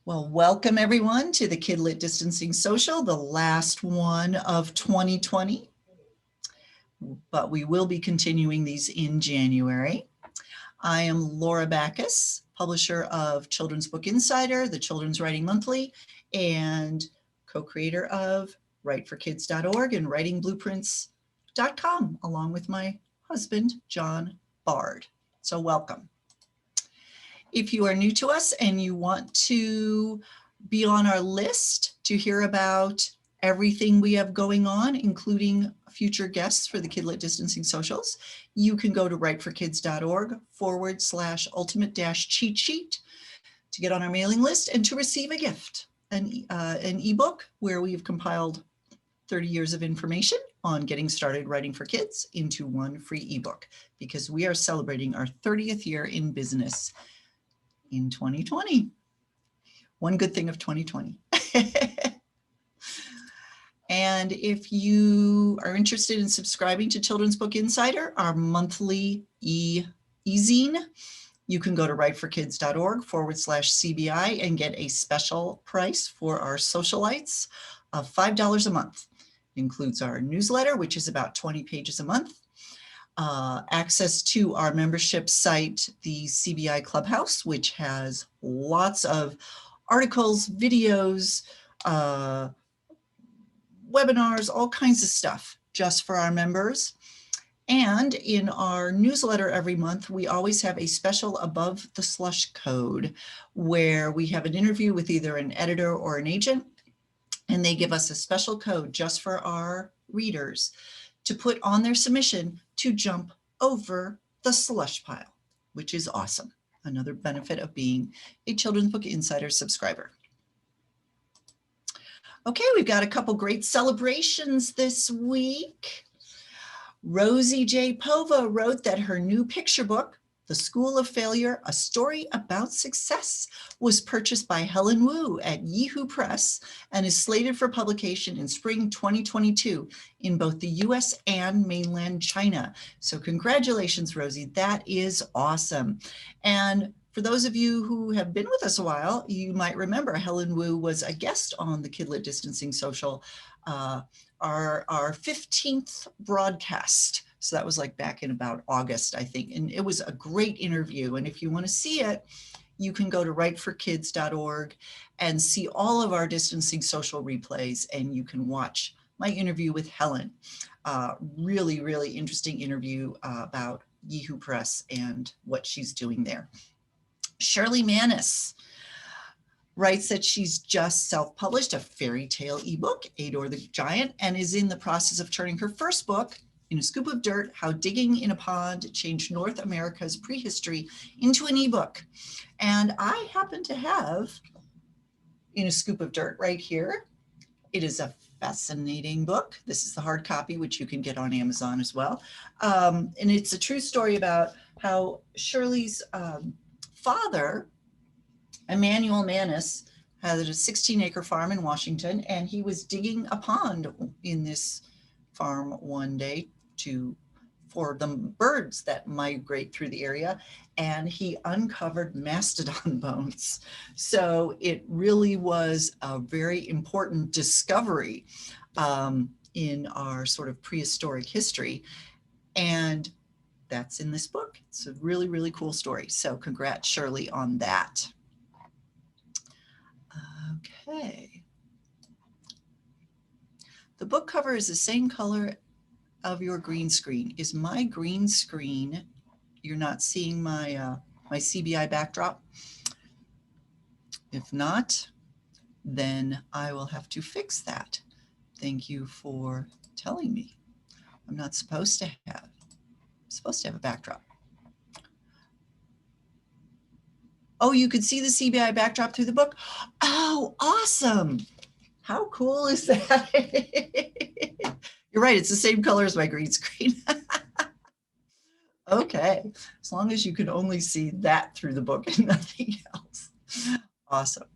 Well, welcome everyone to the Kidlit Distancing Social, the last one of 2020, but we will be continuing these in January. I am Laura Backus, publisher of Children's Book Insider, the Children's Writing Monthly, and co-creator of writeforkids.org and writingblueprints.com, along with my husband, John Bard. So welcome. If you are new to us and you want to be on our list to hear about everything we have going on, including future guests for the Kidlit Distancing Socials, you can go to writeforkids.org/ultimate-cheat sheet to get on our mailing list and to receive a gift, an ebook where we have compiled 30 years of information on getting started writing for kids into one free ebook, because we are celebrating our 30th year in business in 2020. One good thing of 2020. And if you are interested in subscribing to Children's Book Insider, our monthly e-zine, you can go to writeforkids.org/CBI and get a special price for our socialites of $5 a month. It includes our newsletter, which is about 20 pages a month, access to our membership site, the CBI Clubhouse, which has lots of articles, videos, webinars, all kinds of stuff just for our members. And in our newsletter every month, we always have a special Above the Slush code where we have an interview with either an editor or an agent, and they give us a special code just for our readers to put on their submission to jump over the slush pile, which is awesome. Another benefit of being a Children's Book Insider subscriber. Okay, we've got a couple great celebrations this week. Rosie J. Pova wrote that her new picture book, The School of Failure, A Story About Success, was purchased by Helen Wu at Yihu Press and is slated for publication in spring 2022 in both the US and mainland China. So congratulations, Rosie, that is awesome. And for those of you who have been with us a while, you might remember Helen Wu was a guest on the Kidlit Distancing Social, our 15th broadcast. So that was like back in about August, I think. And it was a great interview. And if you want to see it, you can go to writeforkids.org and see all of our distancing social replays, and you can watch my interview with Helen. Really, really interesting interview about Yihu Press and what she's doing there. Shirley Manis writes that she's just self-published a fairy tale ebook, Ador the Giant, and is in the process of turning her first book, In a Scoop of Dirt, How Digging in a Pond Changed North America's Prehistory, into an ebook. And I happen to have In a Scoop of Dirt right here. It is a fascinating book. This is the hard copy, which you can get on Amazon as well. And it's a true story about how Shirley's father, Emmanuel Manis, had a 16-acre farm in Washington, and he was digging a pond in this farm one day for the birds that migrate through the area, and he uncovered mastodon bones. So it really was a very important discovery in our sort of prehistoric history, and that's in this book. It's a really, really cool story. So congrats, Shirley, on that. Okay. The book cover is the same color of your green screen. Is my green screen, you're not seeing my, my CBI backdrop? If not, then I will have to fix that. Thank you for telling me. I'm not supposed to have a backdrop. Oh, you could see the CBI backdrop through the book? Oh, awesome. How cool is that? You're right, it's the same color as my green screen. Okay, as long as you can only see that through the book and nothing else. Awesome.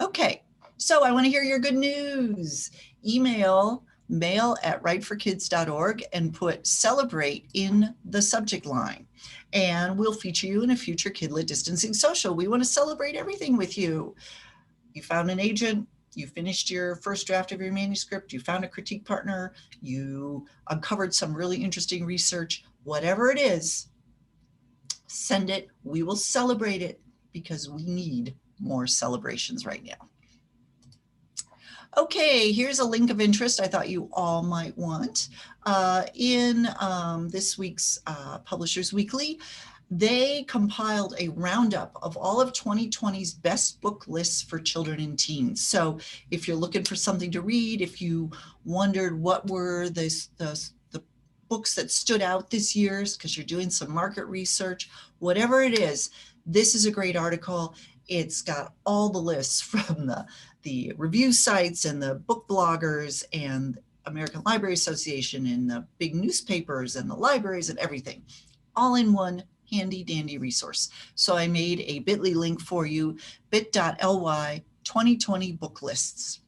Okay, so I want to hear your good news. Email mail@writeforkids.org and put celebrate in the subject line, and we'll feature you in a future Kidlit Distancing Social. We want to celebrate everything with you. You found an agent, you finished your first draft of your manuscript, you found a critique partner, you uncovered some really interesting research, whatever it is, send it. We will celebrate it because we need more celebrations right now. Okay, here's a link of interest I thought you all might want. In this week's Publishers Weekly, they compiled a roundup of all of 2020's best book lists for children and teens. So if you're looking for something to read, if you wondered what were the books that stood out this year because you're doing some market research, whatever it is, this is a great article. It's got all the lists from the review sites and the book bloggers and American Library Association and the big newspapers and the libraries and everything, all in one handy dandy resource. So I made a bit.ly link for you, bit.ly 2020 book lists.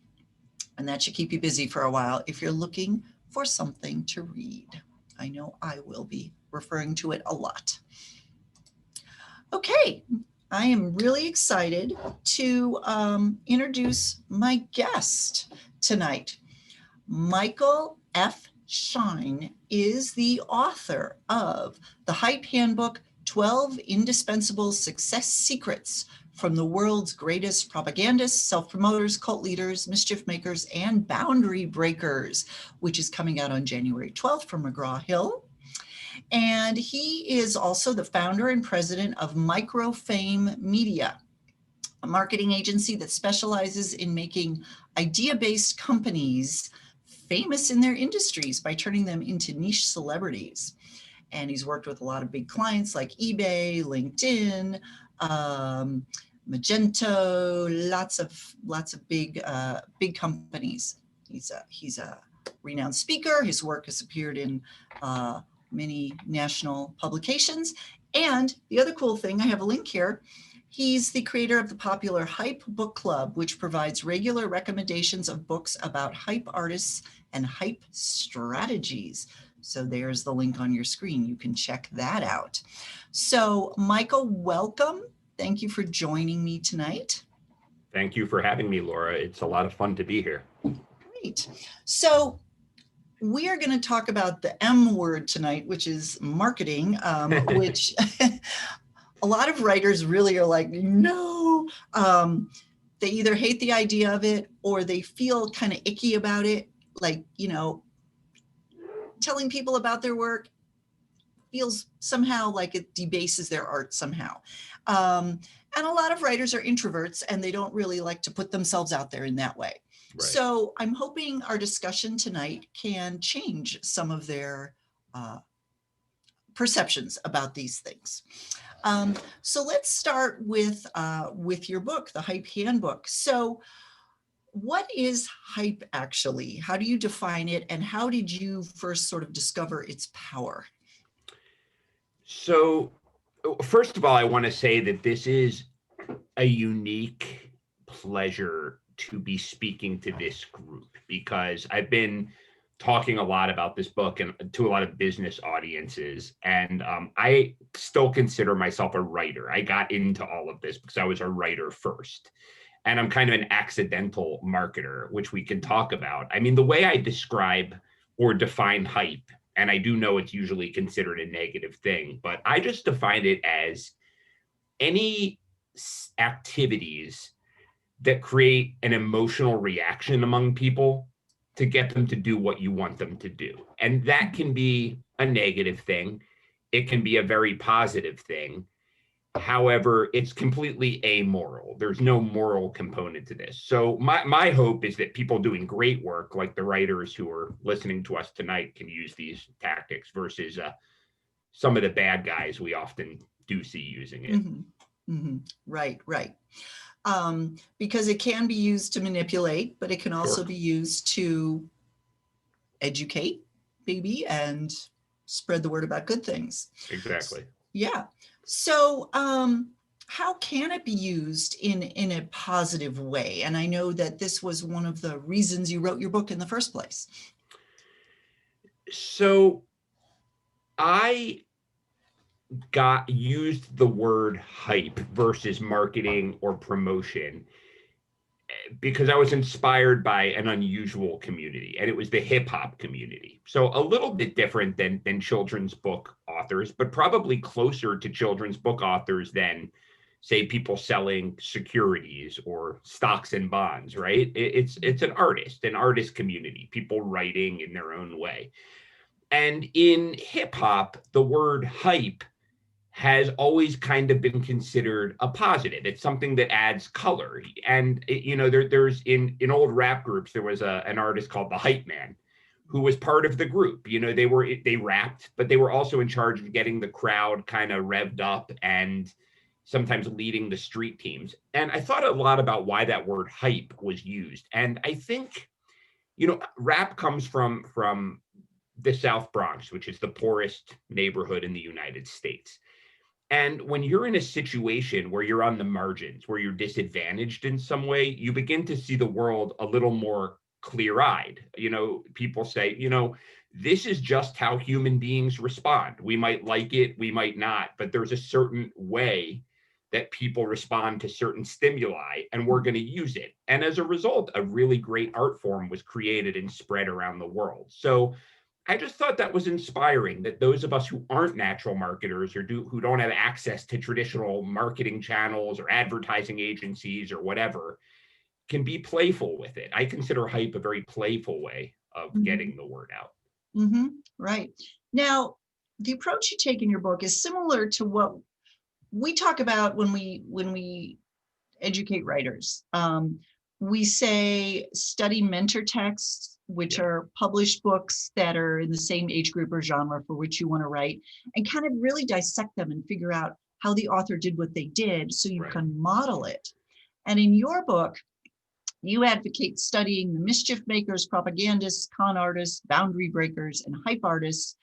And that should keep you busy for a while if you're looking for something to read. I know I will be referring to it a lot. Okay, I am really excited to introduce my guest tonight. Michael F. Schein is the author of the Hype Handbook, 12 Indispensable Success Secrets from the World's Greatest Propagandists, Self-Promoters, Cult Leaders, Mischief Makers, and Boundary Breakers, which is coming out on January 12th from McGraw-Hill. And he is also the founder and president of Microfame Media, a marketing agency that specializes in making idea-based companies famous in their industries by turning them into niche celebrities. And he's worked with a lot of big clients like eBay, LinkedIn, Magento, lots of big companies. He's a renowned speaker. His work has appeared in many national publications. And the other cool thing, I have a link here. He's the creator of the popular Hype Book Club, which provides regular recommendations of books about hype artists and hype strategies. So there's the link on your screen. You can check that out. So Michael, welcome. Thank you for joining me tonight. Thank you for having me, Laura. It's a lot of fun to be here. Great. So we are going to talk about the M word tonight, which is marketing, which a lot of writers really are like, no. They either hate the idea of it or they feel kind of icky about it. Like, you know, telling people about their work feels somehow like it debases their art somehow. And a lot of writers are introverts and they don't really like to put themselves out there in that way. Right. So I'm hoping our discussion tonight can change some of their perceptions about these things. So let's start with your book, the Hype Handbook. So what is hype actually? How do you define it? And how did you first sort of discover its power? So first of all, I want to say that this is a unique pleasure to be speaking to this group because I've been talking a lot about this book and to a lot of business audiences. And I still consider myself a writer. I got into all of this because I was a writer first. And I'm kind of an accidental marketer, which we can talk about. I mean, the way I describe or define hype, and I do know it's usually considered a negative thing, but I just define it as any activities that create an emotional reaction among people to get them to do what you want them to do. And that can be a negative thing. It can be a very positive thing. However, it's completely amoral. There's no moral component to this. So my hope is that people doing great work, like the writers who are listening to us tonight, can use these tactics versus some of the bad guys we often do see using it. Mm-hmm. Mm-hmm. Right. Because it can be used to manipulate, but it can also be used to educate, maybe, and spread the word about good things. Exactly. Yeah. So how can it be used in a positive way? And I know that this was one of the reasons you wrote your book in the first place. So I used the word hype versus marketing or promotion because I was inspired by an unusual community, and it was the hip hop community. So a little bit different than children's book authors, but probably closer to children's book authors than, say, people selling securities or stocks and bonds. Right? It's an artist community, people writing in their own way. And in hip hop, the word hype has always kind of been considered a positive. It's something that adds color. And there's in old rap groups, there was an artist called the Hype Man, who was part of the group. They rapped, but they were also in charge of getting the crowd kind of revved up and sometimes leading the street teams. And I thought a lot about why that word hype was used. And I think, rap comes from the South Bronx, which is the poorest neighborhood in the United States. And when you're in a situation where you're on the margins, where you're disadvantaged in some way, you begin to see the world a little more clear-eyed. People say, this is just how human beings respond. We might like it, we might not, but there's a certain way that people respond to certain stimuli, and we're going to use it. And as a result, a really great art form was created and spread around the world. So I just thought that was inspiring, that those of us who aren't natural marketers or who don't have access to traditional marketing channels or advertising agencies or whatever can be playful with it. I consider hype a very playful way of getting the word out. Mm-hmm. Right. Now, the approach you take in your book is similar to what we talk about when we educate writers. We say study mentor texts, which are published books that are in the same age group or genre for which you want to write, and kind of really dissect them and figure out how the author did what they did so you can model it. And in your book, you advocate studying the mischief makers, propagandists, con artists, boundary breakers, and hype artists,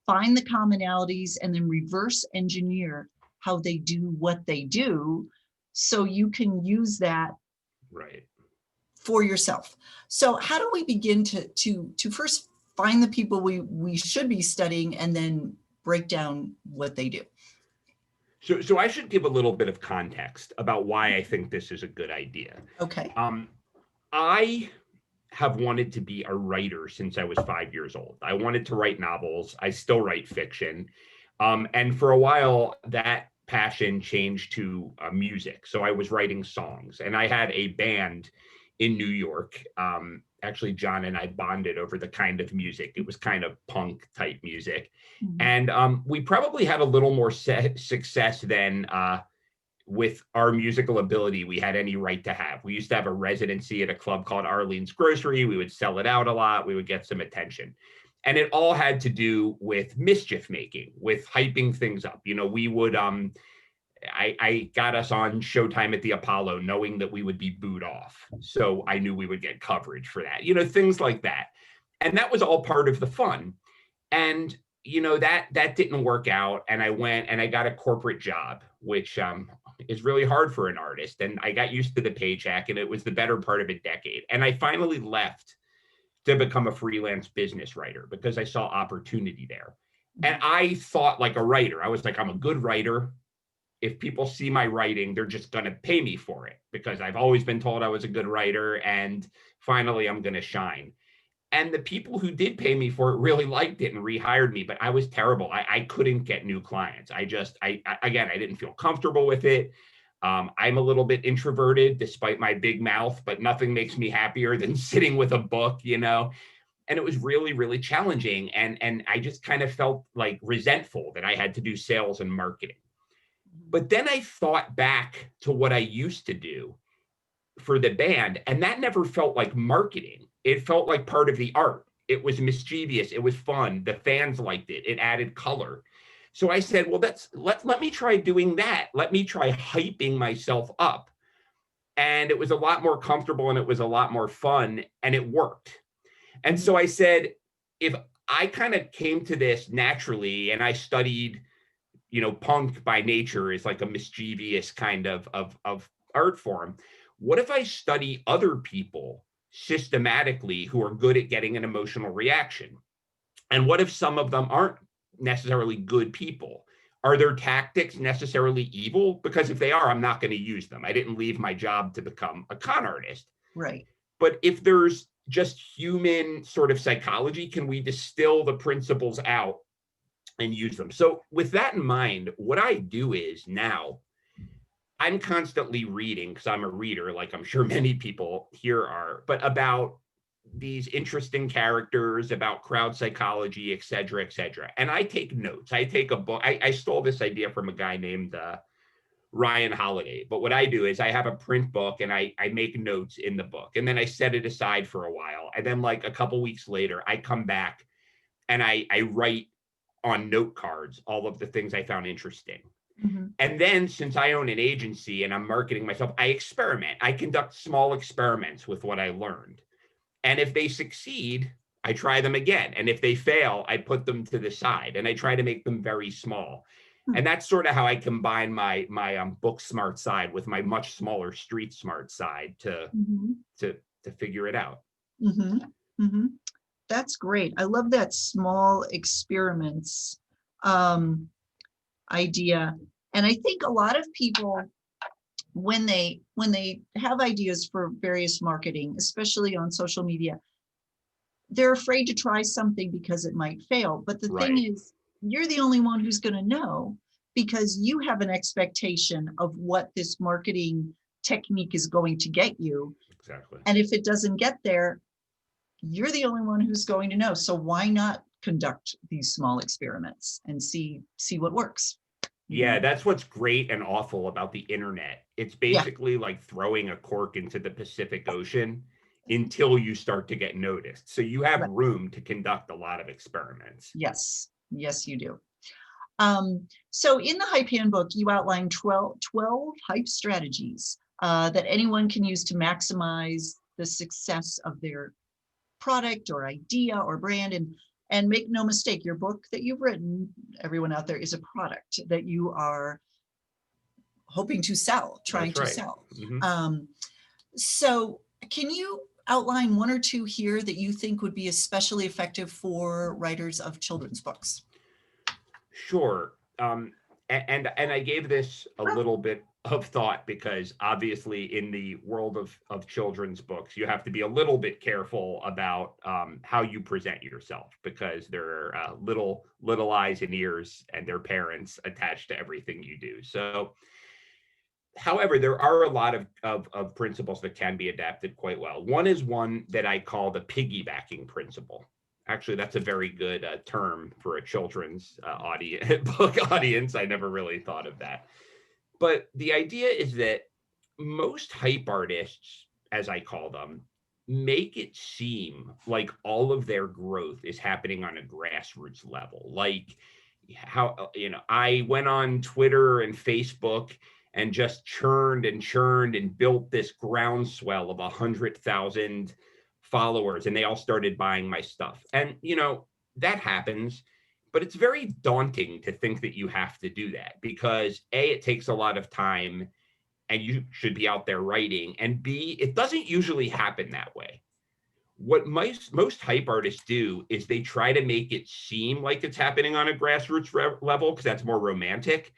find the commonalities, and then reverse engineer how they do what they do so you can use that for yourself. So how do we begin to first find the people we should be studying and then break down what they do? So I should give a little bit of context about why I think this is a good idea. Okay. I have wanted to be a writer since I was 5 years old. I wanted to write novels. I still write fiction. And for a while, that passion changed to music. So I was writing songs, and I had a band in New York. Actually, John and I bonded over the kind of music. It was kind of punk type music. And we probably had a little more success than with our musical ability we had any right to have. We used to have a residency at a club called Arlene's Grocery. We would sell it out a lot. We would get some attention. And it all had to do with mischief making, with hyping things up. We would, I got us on Showtime at the Apollo knowing that we would be booed off. So I knew we would get coverage for that, things like that. And that was all part of the fun. And, that didn't work out. And I went and I got a corporate job, which is really hard for an artist. And I got used to the paycheck, and it was the better part of a decade. And I finally left to become a freelance business writer because I saw opportunity there. And I thought like a writer. I was like, I'm a good writer. If people see my writing, they're just going to pay me for it because I've always been told I was a good writer, and finally I'm going to shine. And the people who did pay me for it really liked it and rehired me, but I was terrible. I couldn't get new clients. I didn't feel comfortable with it. I'm a little bit introverted despite my big mouth, but nothing makes me happier than sitting with a book, And it was really, really challenging. And I just kind of felt like resentful that I had to do sales and marketing. But then I thought back to what I used to do for the band, and that never felt like marketing. It felt like part of the art. It was mischievous. It was fun. The fans liked it. It added color. So I said, well, let me try doing that. Let me try hyping myself up. And it was a lot more comfortable, and it was a lot more fun, and it worked. And so I said, if I kind of came to this naturally, and I studied, punk by nature is like a mischievous kind of art form. What if I study other people systematically who are good at getting an emotional reaction? And what if some of them aren't necessarily good people? Are their tactics necessarily evil? Because if they are, I'm not going to use them. I didn't leave my job to become a con artist. Right. But if there's just human sort of psychology, can we distill the principles out and use them? So with that in mind, what I do is now I'm constantly reading, because I'm a reader, like I'm sure many people here are, but about these interesting characters, about crowd psychology, et cetera, et cetera. And I take notes. I take a book. I stole this idea from a guy named Ryan Holiday. But what I do is I have a print book and I make notes in the book. And then I set it aside for a while. And then like a couple weeks later, I come back and I write on note cards all of the things I found interesting. Mm-hmm. And then since I own an agency and I'm marketing myself, I experiment. I conduct small experiments with what I learned. And if they succeed, I try them again. And if they fail, I put them to the side and I try to make them very small. Hmm. And that's sort of how I combine my book smart side with my much smaller street smart side Mm-hmm. to figure it out. Mm-hmm. Mm-hmm. That's great. I love that small experiments idea. And I think a lot of people, when they have ideas for various marketing, especially on social media, they're afraid to try something because it might fail. But the thing Right. is, you're the only one who's going to know, because you have an expectation of what this marketing technique is going to get you. Exactly. And if it doesn't get there, you're the only one who's going to know. So why not conduct these small experiments and see what works? Yeah, that's what's great and awful about the internet. It's Yeah, basically like throwing a cork into the Pacific Ocean until you start to get noticed. So you have right. room to conduct a lot of experiments. Yes, yes, you do. So in the Hype Handbook, you outline 12 hype strategies that anyone can use to maximize the success of their product or idea or brand. And make no mistake, your book that you've written, everyone out there, is a product that you are hoping to sell, trying That's to right. sell. Hmm. So can you outline one or two here that you think would be especially effective for writers of children's books? Sure. And I gave this a little bit of thought because obviously in the world of children's books, you have to be a little bit careful about how you present yourself because there are little eyes and ears and their parents attached to everything you do. So, however, there are a lot of principles that can be adapted quite well. One is one that I call the piggybacking principle. Actually, that's a very good term for a children's book audience. I never really thought of that. But the idea is that most hype artists, as I call them, make it seem like all of their growth is happening on a grassroots level. Like how, I went on Twitter and Facebook and just churned and built this groundswell of 100,000 followers, and they all started buying my stuff. And, that happens, but it's very daunting to think that you have to do that because A, it takes a lot of time and you should be out there writing. And B, it doesn't usually happen that way. What most hype artists do is they try to make it seem like it's happening on a grassroots level because that's more romantic.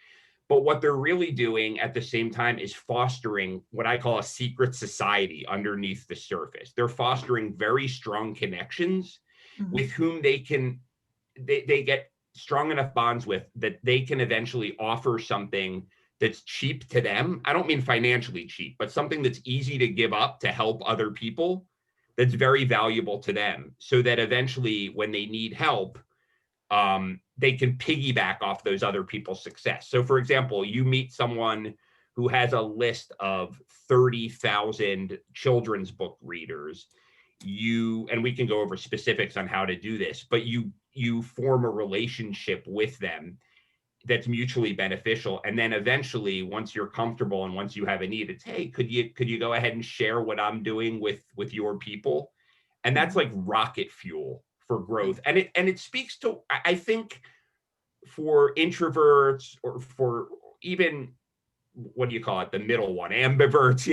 But what they're really doing at the same time is fostering what I call a secret society underneath the surface. They're fostering very strong connections Mhm. with whom they get strong enough bonds with that they can eventually offer something that's cheap to them. I don't mean financially cheap, but something that's easy to give up to help other people that's very valuable to them so that eventually when they need help, they can piggyback off those other people's success. So, for example, you meet someone who has a list of 30,000 children's book readers. And we can go over specifics on how to do this, but you form a relationship with them that's mutually beneficial. And then eventually, once you're comfortable and once you have a need, it's, hey, could you go ahead and share what I'm doing with your people? And that's Mhm. like rocket fuel for Right. growth. And it speaks to, I think, for introverts or for even, what do you call it, the middle one, ambiverts,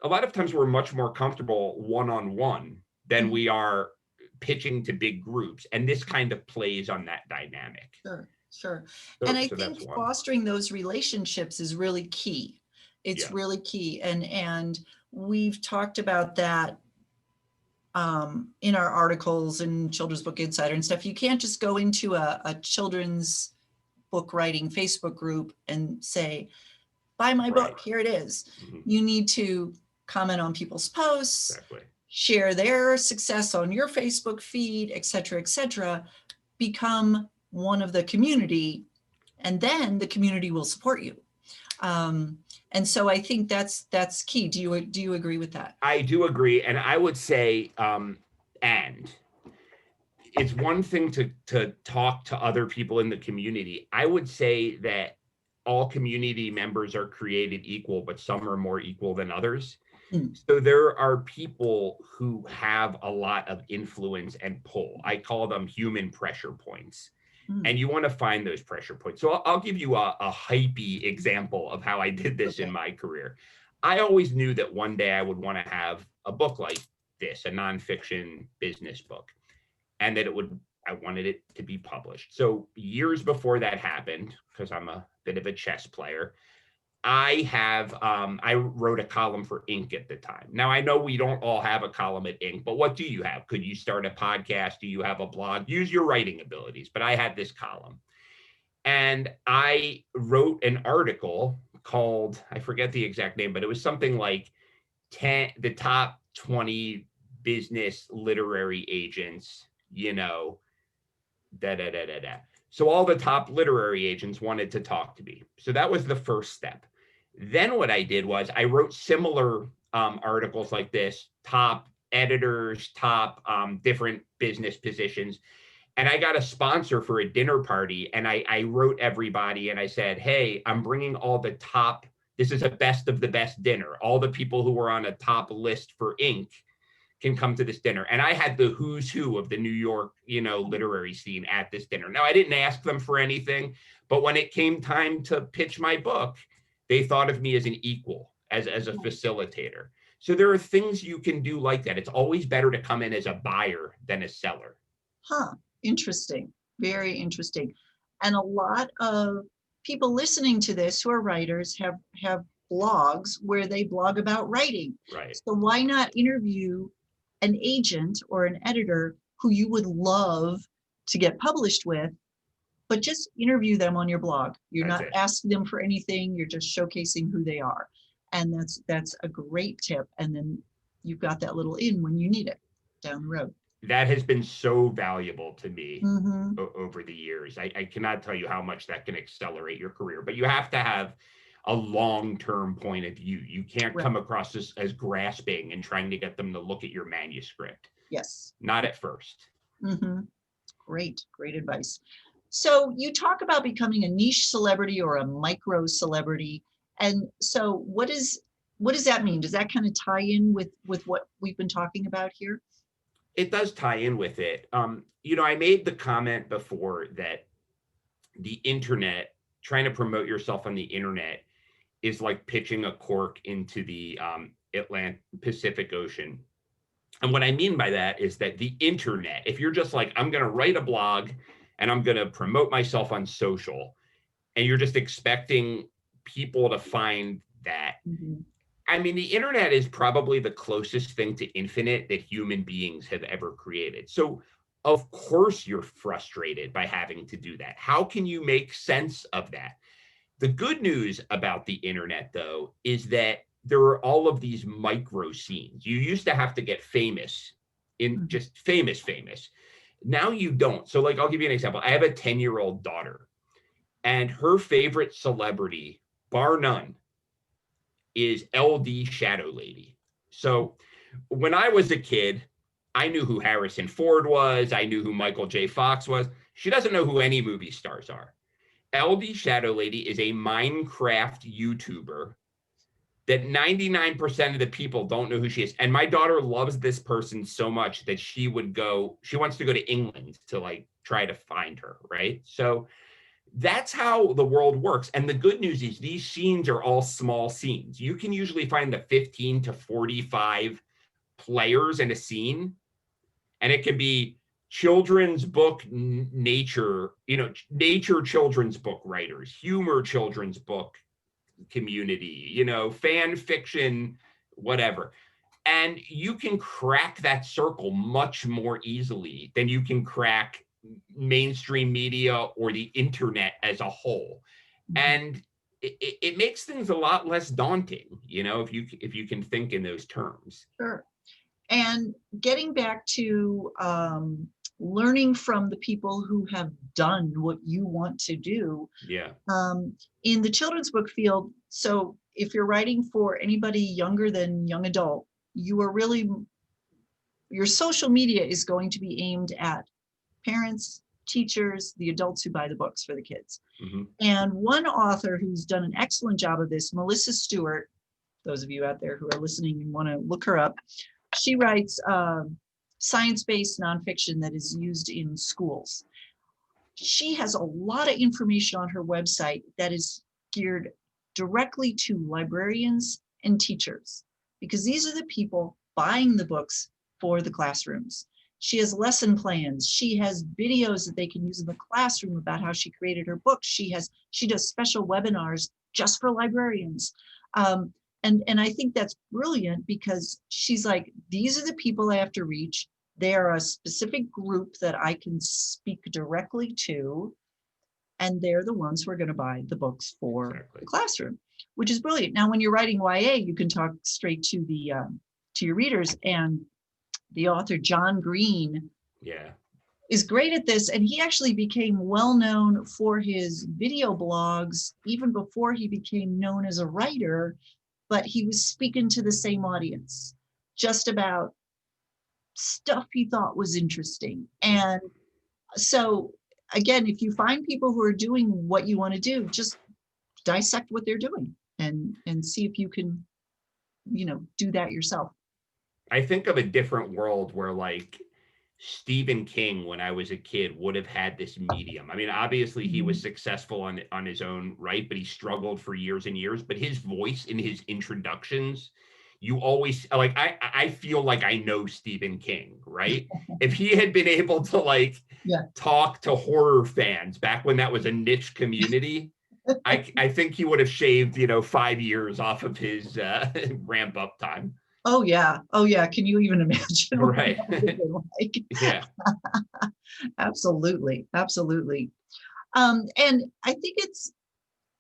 a lot of times we're much more comfortable one-on-one than Mhm. we are pitching to big groups. And this kind of plays on that dynamic. Sure, sure. And So I so think that's one. fostering those relationships is really key. It's Yeah. really key. And we've talked about that in our articles in Children's Book Insider and stuff. You can't just go into a children's book writing Facebook group and say, buy my book, here it is. You need to comment on people's posts, Exactly. share their success on your Facebook feed, et cetera, become one of the community, and then the community will support you. And so I think that's key. Do you agree with that? I do agree. And I would say, and it's one thing to talk to other people in the community. I would say that all community members are created equal, but some are more equal than others. So there are people who have a lot of influence and pull. I call them human pressure points. And you want to find those pressure points. So I'll give you a hypey example of how I did this in my career. I always knew that one day I would want to have a book like this, a nonfiction business book, and that I wanted it to be published. So years before that happened, because I'm a bit of a chess player, I wrote a column for Inc. at the time. Now I know we don't all have a column at Inc., but what do you have? Could you start a podcast? Do you have a blog? Use your writing abilities. But I had this column. And I wrote an article called, I forget the exact name, but it was something like the top 20 business literary agents, da da da da da. So all the top literary agents wanted to talk to me. So that was the first step. Then what I did was I wrote similar articles like this, top editors, top different business positions. And I got a sponsor for a dinner party. And I wrote everybody and I said, hey, I'm bringing all the top, this is a best of the best dinner. All the people who were on a top list for Inc. can come to this dinner. And I had the who's who of the New York, literary scene at this dinner. Now, I didn't ask them for anything, but when it came time to pitch my book, they thought of me as an equal, as a facilitator. So there are things you can do like that. It's always better to come in as a buyer than a seller. Interesting. Very interesting. And a lot of people listening to this who are writers have blogs where they blog about writing. Right. So why not interview an agent or an editor who you would love to get published with, but just interview them on your blog. You're not asking them for anything. You're just showcasing who they are. And that's a great tip. And then you've got that little in when you need it down the road. That has been so valuable to me over the years. I cannot tell you how much that can accelerate your career, but you have to have a long-term point of view. You can't come across this as grasping and trying to get them to look at your manuscript. Yes. Not at first. Great advice. So you talk about becoming a niche celebrity or a micro celebrity. And so what does that mean? Does that kind of tie in with what we've been talking about here? It does tie in with it. I made the comment before that the internet, trying to promote yourself on the internet is like pitching a cork into the Pacific Ocean. And what I mean by that is that the internet, if you're just like, I'm going to write a blog and I'm going to promote myself on social, and you're just expecting people to find that. I mean, the internet is probably the closest thing to infinite that human beings have ever created. So of course you're frustrated by having to do that. How can you make sense of that? The good news about the internet, though, is that there are all of these micro scenes. You used to have to get famous, just famous. Now you don't. So like, I'll give you an example. I have a 10-year-old daughter, and her favorite celebrity, bar none, is LD Shadow Lady. So when I was a kid, I knew who Harrison Ford was. I knew who Michael J. Fox was. She doesn't know who any movie stars are. LD Shadow Lady is a Minecraft YouTuber that 99% of the people don't know who she is. And my daughter loves this person so much that she wants to go to England to like try to find her, right? So that's how the world works. And the good news is these scenes are all small scenes. You can usually find the 15 to 45 players in a scene, and it can be children's book nature children's book writers, humor children's book community, you know, fan fiction, whatever. And you can crack that circle much more easily than you can crack mainstream media or the internet as a whole. And it makes things a lot less daunting, you know, if you can think in those terms. Sure. And getting back to learning from the people who have done what you want to do. Yeah. In the children's book field, so if you're writing for anybody younger than young adult, you are really, your social media is going to be aimed at parents, teachers, the adults who buy the books for the kids. Mm-hmm. And one author who's done an excellent job of this, Melissa Stewart, those of you out there who are listening and want to look her up, she writes science-based nonfiction that is used in schools. She has a lot of information on her website that is geared directly to librarians and teachers, because these are the people buying the books for the classrooms. She has lesson plans. She has videos that they can use in the classroom about how she created her books. She does special webinars just for librarians. And I think that's brilliant, because she's like, these are the people I have to reach. They are a specific group that I can speak directly to, and they're the ones who are going to buy the books for the classroom, which is brilliant. Now, when you're writing YA, you can talk straight to the to your readers, and the author John Green is great at this, and he actually became well known for his video blogs even before he became known as a writer. But he was speaking to the same audience, just about stuff he thought was interesting. And so again, if you find people who are doing what you want to do, just dissect what they're doing and see if you can, you know, do that yourself. I think of a different world where, like, Stephen King, when I was a kid, would have had this medium. I mean, obviously he was successful on his own right, but he struggled for years and years. But his voice in his introductions, you always, like, I feel like I know Stephen King, right? If he had been able to, like, talk to horror fans back when that was a niche community, I think he would have shaved, 5 years off of his ramp up time. Oh yeah. Can you even imagine? Right. Like? Yeah. Absolutely. And I think it's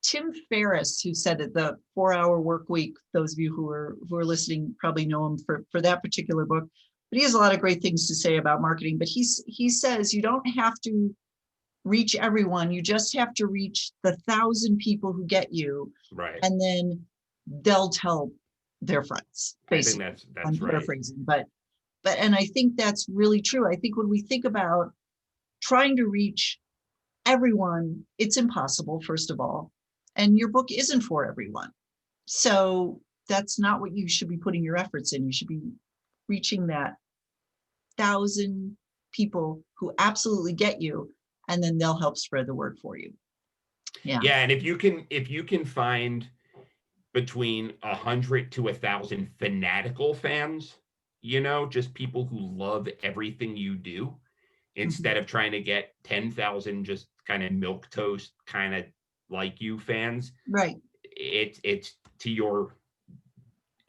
Tim Ferriss who said it, the 4-Hour Work Week. Those of you who are listening probably know him for that particular book, but he has a lot of great things to say about marketing. But he says you don't have to reach everyone. You just have to reach the 1,000 people who get you. Right. And then they'll tell their friends. Basically. I think that's I'm right. Paraphrasing, but and I think that's really true. I think when we think about trying to reach everyone, it's impossible, first of all, and your book isn't for everyone. So that's not what you should be putting your efforts in. You should be reaching that 1,000 people who absolutely get you, and then they'll help spread the word for you. Yeah. Yeah, and if you can find between 100 to 1,000 fanatical fans, just people who love everything you do, instead of trying to get 10,000 just kind of milquetoast, kind of like you fans. Right. It's to your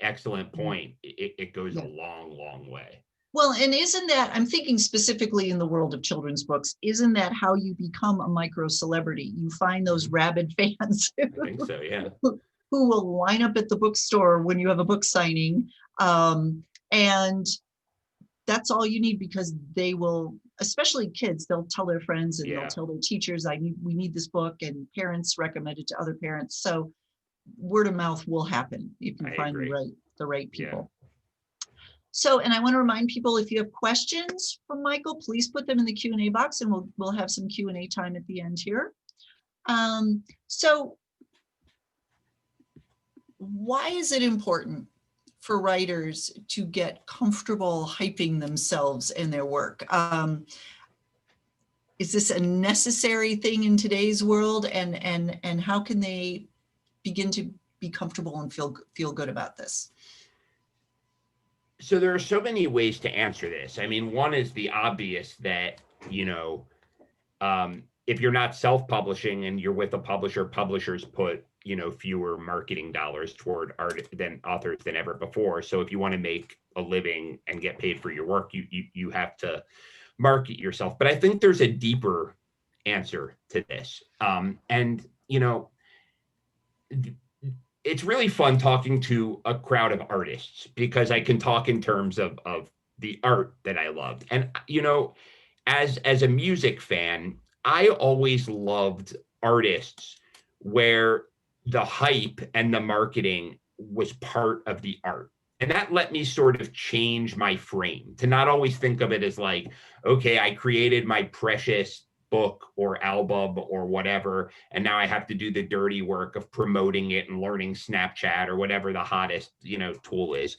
excellent point. It goes a long way. Well, and isn't that, I'm thinking specifically in the world of children's books, isn't that how you become a micro celebrity? You find those rabid fans. I think so, yeah. Who will line up at the bookstore when you have a book signing. And that's all you need, because they will, especially kids, they'll tell their friends and they'll tell their teachers, we need this book, and parents recommend it to other parents. So word of mouth will happen if you find the right people. Yeah. So, and I want to remind people, if you have questions for Michael, please put them in the Q&A box, and we'll have some Q&A time at the end here. So why is it important for writers to get comfortable hyping themselves and their work? Is this a necessary thing in today's world, and how can they begin to be comfortable and feel good about this? So there are so many ways to answer this. I mean, one is the obvious that, if you're not self-publishing and you're with a publisher, publishers put fewer marketing dollars toward art than authors than ever before. So if you want to make a living and get paid for your work, you have to market yourself. But I think there's a deeper answer to this. And it's really fun talking to a crowd of artists because I can talk in terms of the art that I loved. And as a music fan, I always loved artists where the hype and the marketing was part of the art. And that let me sort of change my frame to not always think of it as like, okay, I created my precious book or album or whatever, and now I have to do the dirty work of promoting it and learning Snapchat or whatever the hottest, tool is.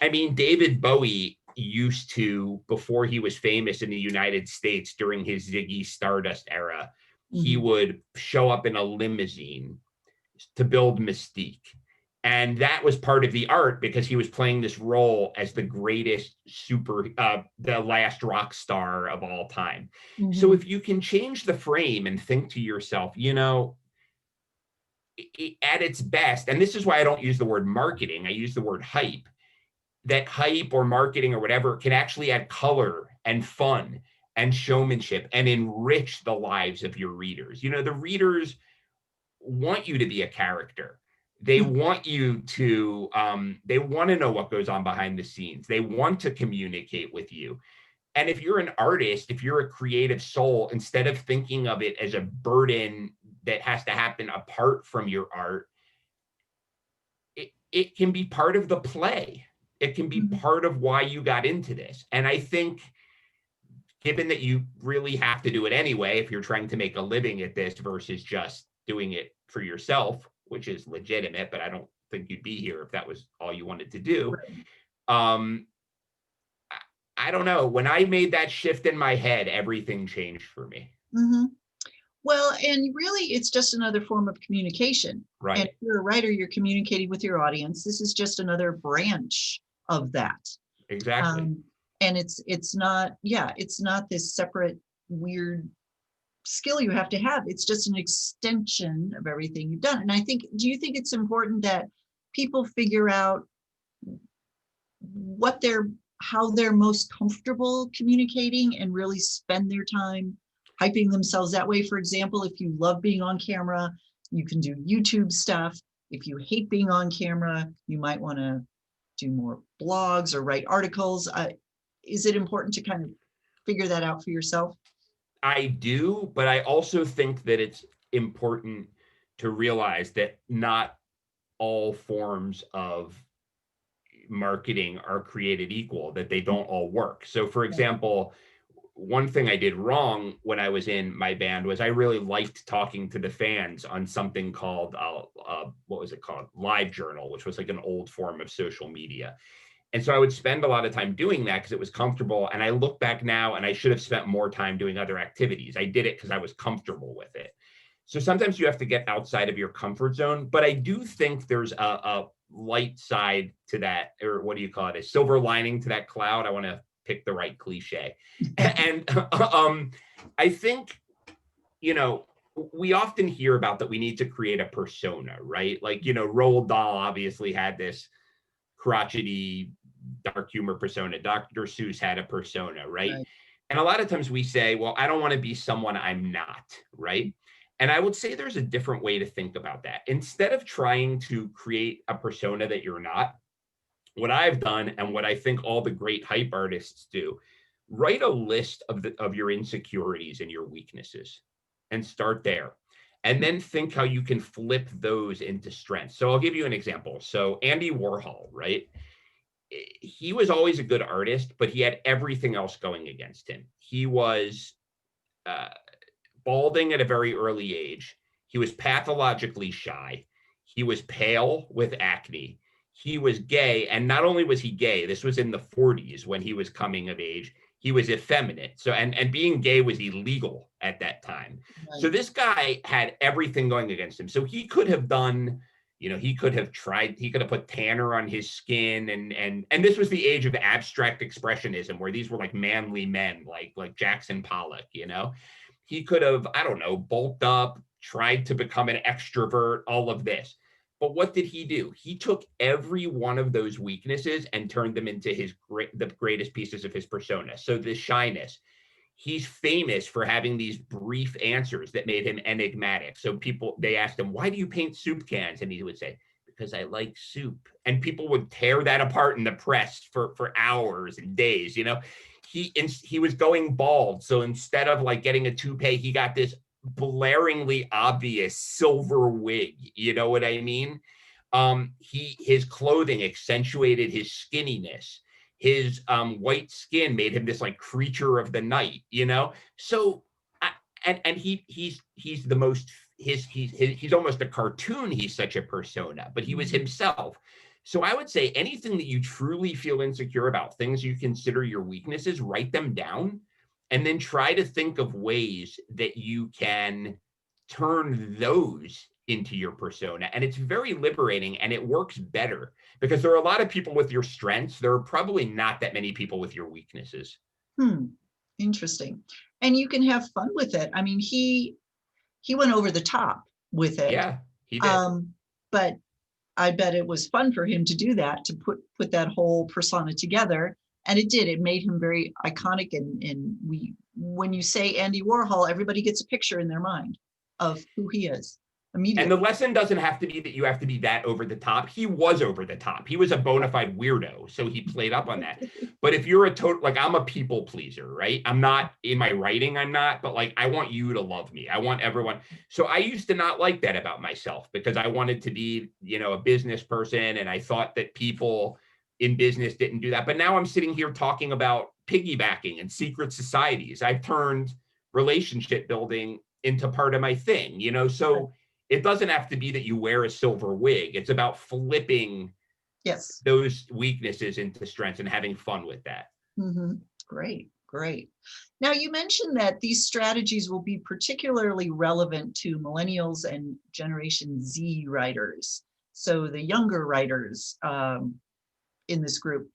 I mean, David Bowie used to, before he was famous in the United States during his Ziggy Stardust era, he would show up in a limousine to build mystique. And that was part of the art because he was playing this role as the greatest the last rock star of all time. So if you can change the frame and think to yourself, at its best, and this is why I don't use the word marketing, I use the word hype, that hype or marketing or whatever can actually add color and fun and showmanship and enrich the lives of your readers. The readers want you to be a character. They want you to, they want to know what goes on behind the scenes. They want to communicate with you. And if you're an artist, if you're a creative soul, instead of thinking of it as a burden that has to happen apart from your art, it can be part of the play. It can be part of why you got into this. And I think, given that you really have to do it anyway, if you're trying to make a living at this versus just doing it for yourself, which is legitimate, but I don't think you'd be here if that was all you wanted to do. I don't know. When I made that shift in my head, everything changed for me. Well, and really, it's just another form of communication. Right. And if you're a writer, you're communicating with your audience. This is just another branch of that. Exactly. And it's not this separate weird skill you have to have. It's just an extension of everything you've done. And I think, do you think it's important that people figure out how they're most comfortable communicating and really spend their time hyping themselves that way? For example, if you love being on camera, you can do YouTube stuff. If you hate being on camera, you might want to do more blogs or write articles. Is it important to kind of figure that out for yourself? I do, but I also think that it's important to realize that not all forms of marketing are created equal, that they don't all work. So for example, one thing I did wrong when I was in my band was I really liked talking to the fans on something called, what was it called? Live Journal, which was like an old form of social media. And so I would spend a lot of time doing that because it was comfortable. And I look back now and I should have spent more time doing other activities. I did it because I was comfortable with it. So sometimes you have to get outside of your comfort zone. But I do think there's a light side to that, or what do you call it? A silver lining to that cloud. I want to pick the right cliche. And I think, we often hear about that we need to create a persona, right? Like, Roald Dahl obviously had this crotchety dark humor persona. Dr. Seuss had a persona, right? And a lot of times we say, well, I don't want to be someone I'm not, right? And I would say there's a different way to think about that. Instead of trying to create a persona that you're not, what I've done and what I think all the great hype artists do, write a list of your insecurities and your weaknesses and start there. And then think how you can flip those into strengths. So I'll give you an example. So Andy Warhol, right? He was always a good artist, but he had everything else going against him. He was balding at a very early age. He was pathologically shy. He was pale with acne. He was gay. And not only was he gay, this was in the 40s when he was coming of age, he was effeminate. So, and being gay was illegal at that time. So this guy had everything going against him. So he could have done, he could have put tanner on his skin, and this was the age of abstract expressionism where these were like manly men, like Jackson Pollock, he could have, I don't know, bulked up, tried to become an extrovert, all of this. But what did he do? He took every one of those weaknesses and turned them into the greatest pieces of his persona. So the shyness, he's famous for having these brief answers that made him enigmatic. So they asked him, why do you paint soup cans? And he would say, because I like soup. And people would tear that apart in the press for hours and days. He was going bald. So instead of like getting a toupee, he got this blaringly obvious silver wig. You know what I mean? His clothing accentuated his skinniness. His white skin made him this like creature of the night. So he's the most he's almost a cartoon. He's such a persona, but he was himself. So I would say anything that you truly feel insecure about, things you consider your weaknesses, write them down and then try to think of ways that you can turn those into your persona. And it's very liberating and it works better because there are a lot of people with your strengths. There are probably not that many people with your weaknesses. Interesting. And you can have fun with it. I mean, he went over the top with it. Yeah, he did. But I bet it was fun for him to do that, to put that whole persona together. And it did. It made him very iconic. And when you say Andy Warhol, everybody gets a picture in their mind of who he is immediately. And the lesson doesn't have to be that you have to be that over the top. He was over the top. He was a bona fide weirdo. So he played up on that. But if you're I'm a people pleaser, right? I'm not in my writing. I'm not, but like, I want you to love me. I want everyone. So I used to not like that about myself because I wanted to be, a business person. And I thought that people in business didn't do that. But now I'm sitting here talking about piggybacking and secret societies. I've turned relationship building into part of my thing, so it doesn't have to be that you wear a silver wig. It's about flipping those weaknesses into strengths and having fun with that. Great. Now, you mentioned that these strategies will be particularly relevant to millennials and Generation Z writers. So the younger writers in this group.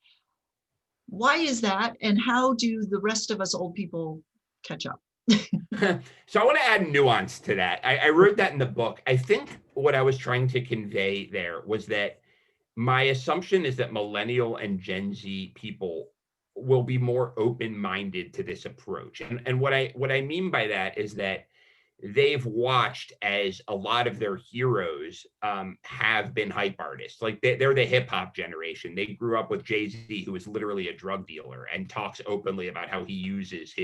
Why is that? And how do the rest of us old people catch up? So I want to add nuance to that. I wrote that in the book. I think what I was trying to convey there was that my assumption is that millennial and Gen Z people will be more open-minded to this approach. And what I mean by that is that they've watched as a lot of their heroes have been hype artists. Like they're the hip hop generation. They grew up with Jay-Z, who is literally a drug dealer and talks openly about how he uses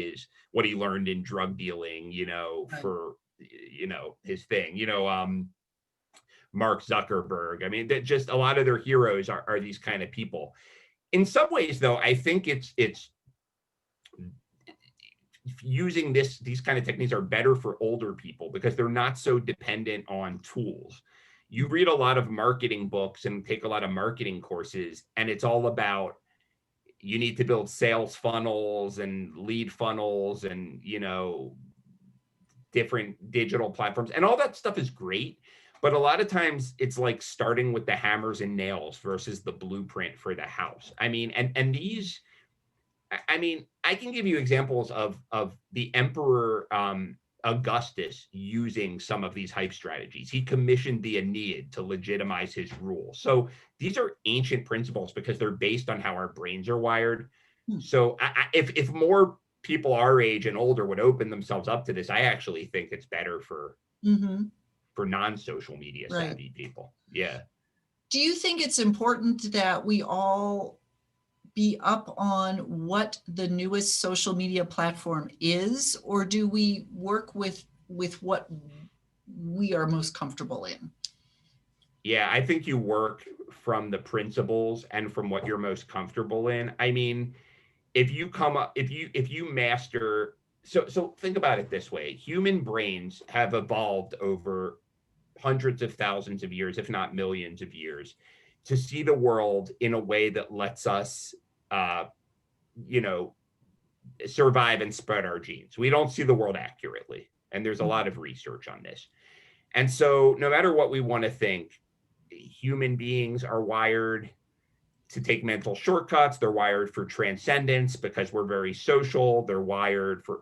what he learned in drug dealing, for, his thing, Mark Zuckerberg. I mean, just a lot of their heroes are these kind of people. In some ways, though, I think it's using these kind of techniques are better for older people because they're not so dependent on tools. You read a lot of marketing books and take a lot of marketing courses, and it's all about you need to build sales funnels and lead funnels and different digital platforms, and all that stuff is great. But a lot of times it's like starting with the hammers and nails versus the blueprint for the house. I mean, and these, I mean, I can give you examples of the Emperor Augustus using some of these hype strategies. He commissioned the Aeneid to legitimize his rule. So these are ancient principles because they're based on how our brains are wired. So if more people our age and older would open themselves up to this, I actually think it's better for non-social media savvy people. Yeah. Do you think it's important that we all be up on what the newest social media platform is, or do we work with what we are most comfortable in? Yeah, I think you work from the principles and from what you're most comfortable in. I mean, if you master, so think about it this way. Human brains have evolved over hundreds of thousands of years, if not millions of years, to see the world in a way that lets us survive and spread our genes. We don't see the world accurately. And there's a lot of research on this. And so no matter what we want to think, human beings are wired to take mental shortcuts. They're wired for transcendence because we're very social. They're wired for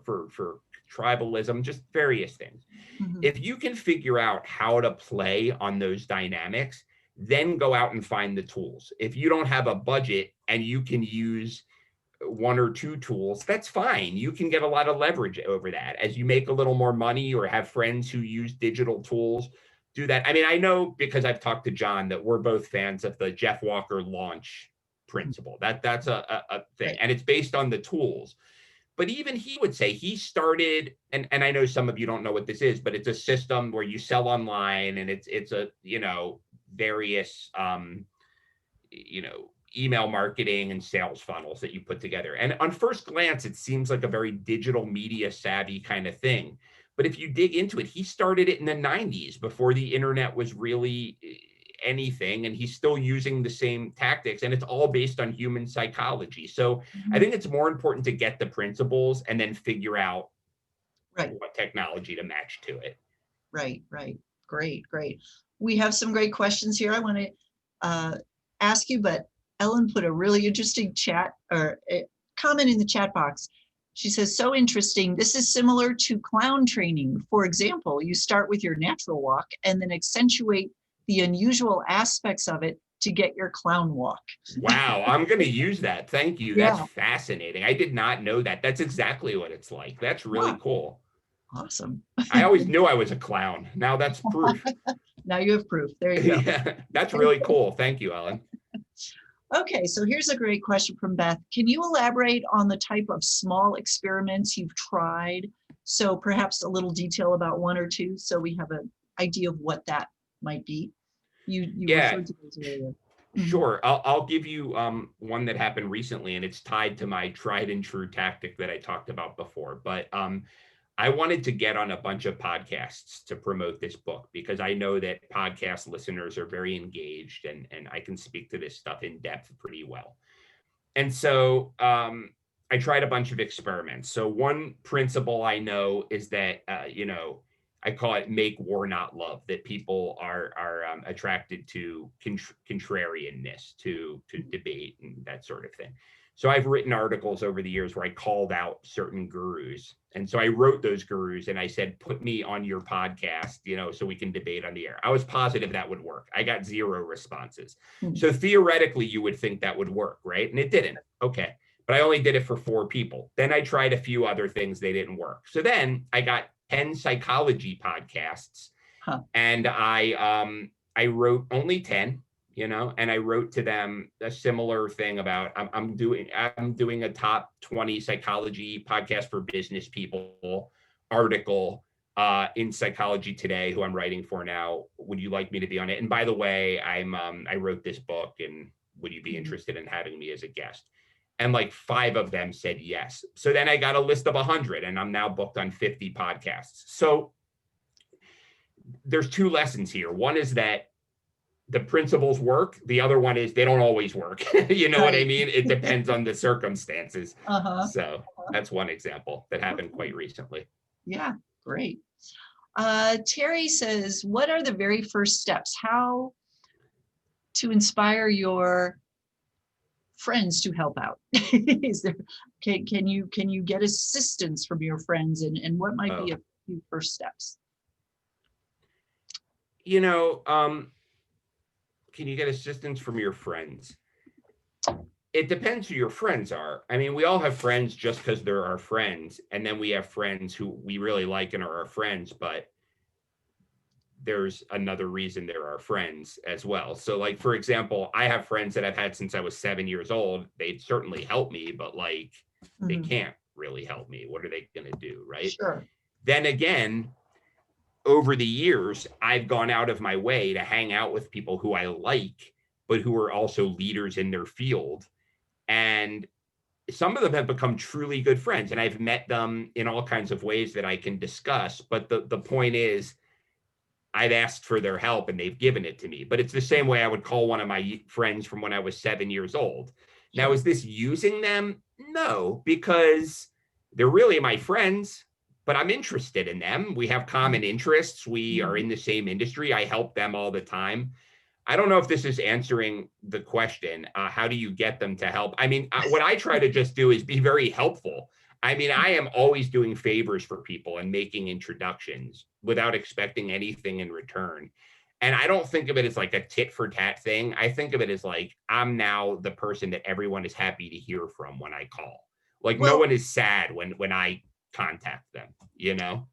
tribalism, just various things. Mhm. If you can figure out how to play on those dynamics, then go out and find the tools. If you don't have a budget and you can use one or two tools, that's fine. You can get a lot of leverage over that. As you make a little more money or have friends who use digital tools, do that. I mean, I know because I've talked to John that we're both fans of the Jeff Walker launch principle. That's a thing. Right. And it's based on the tools. But even he would say he started, and I know some of you don't know what this is, but it's a system where you sell online, and it's a, various email marketing and sales funnels that you put together. And on first glance, it seems like a very digital media savvy kind of thing. But if you dig into it, he started it in the 90s before the internet was really anything, and he's still using the same tactics, and it's all based on human psychology. So I Mhm. think it's more important to get the principles and then figure out Right. what technology to match to it. Right. Right. Great. Great. We have some great questions here I want to ask you, but Ellen put a really interesting chat or a comment in the chat box. She says, so interesting. This is similar to clown training. For example, you start with your natural walk and then accentuate the unusual aspects of it to get your clown walk. Wow, I'm going to use that. Thank you. That's Yeah. fascinating. I did not know that. That's exactly what it's like. That's really Ah, cool. awesome. I always knew I was a clown. Now that's proof. Now you have proof. There you go. Yeah, that's really cool. Thank you, Ellen. Okay, so here's a great question from Beth. Can you elaborate on the type of small experiments you've tried? So perhaps a little detail about one or two so we have an idea of what that might be. You Yeah, referred to those earlier. Mhm. sure. I'll give you one that happened recently, and it's tied to my tried and true tactic that I talked about before. But I wanted to get on a bunch of podcasts to promote this book because I know that podcast listeners are very engaged, and I can speak to this stuff in depth pretty well. And so I tried a bunch of experiments. So one principle I know is that I call it make war not love. That people are attracted to contrarianness, to debate and that sort of thing. So I've written articles over the years where I called out certain gurus, and so I wrote those gurus and I said, "Put me on your podcast, so we can debate on the air." I was positive that would work. I got zero responses. Mhm. So theoretically, you would think that would work, right? And it didn't. Okay. But I only did it for 4 people. Then I tried a few other things. They didn't work. So then I got 10 psychology podcasts, Huh. and I wrote only 10, and I wrote to them a similar thing about I'm doing a top 20 psychology podcast for business people article in Psychology Today, who I'm writing for now. Would you like me to be on it? And by the way, I wrote this book, and would you be interested in having me as a guest? And like 5 of them said yes. So then I got a list of 100, and I'm now booked on 50 podcasts. So there's 2 lessons here. One is that the principles work. The other one is they don't always work. You know what I Right. mean? It depends on the circumstances. Uh-huh. So Uh-huh. that's one example that happened Okay. quite recently. Yeah, great. Terry says, what are the very first steps? How to inspire your friends to help out? Is there can you get assistance from your friends and what might be Oh, a few first steps? you know, um, can you get assistance from your friends? It depends who your friends are. I mean, we all have friends just because they're our friends, and then we have friends who we really like and are our friends, but there's another reason they're our friends as well. So, like, for example, I have friends that I've had since I was 7 years old. They'd certainly help me, but like, they Mhm. can't really help me. What are they going to do? Right. Sure. Then again, over the years, I've gone out of my way to hang out with people who I like, but who are also leaders in their field. And some of them have become truly good friends, and I've met them in all kinds of ways that I can discuss. But the point is, I've asked for their help and they've given it to me. But it's the same way I would call one of my friends from when I was 7 years old. Now, Sure. is this using them? No, because they're really my friends, but I'm interested in them. We have common interests. We are Mhm. in the same industry. I help them all the time. I don't know if this is answering the question. How do you get them to help? I mean, what I try to just do is be very helpful. I mean, I am always doing favors for people and making introductions without expecting anything in return. And I don't think of it as like a tit for tat thing. I think of it as like, I'm now the person that everyone is happy to hear from when I call. Like no Well, one is sad when I contact them, you know?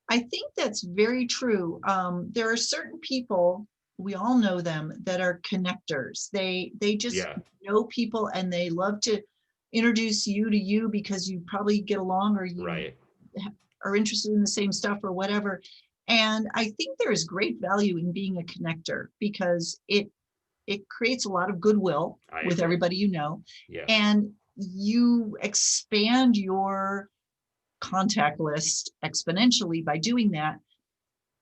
I think that's very true. There are certain people, we all know them, that are connectors. They just Yeah, know people and they love to introduce you to you because you probably get along or you right. are interested in the same stuff or whatever. And I think there is great value in being a connector because it creates a lot of goodwill I with agree. everybody you know, Yeah, and you expand your contact list exponentially by doing that.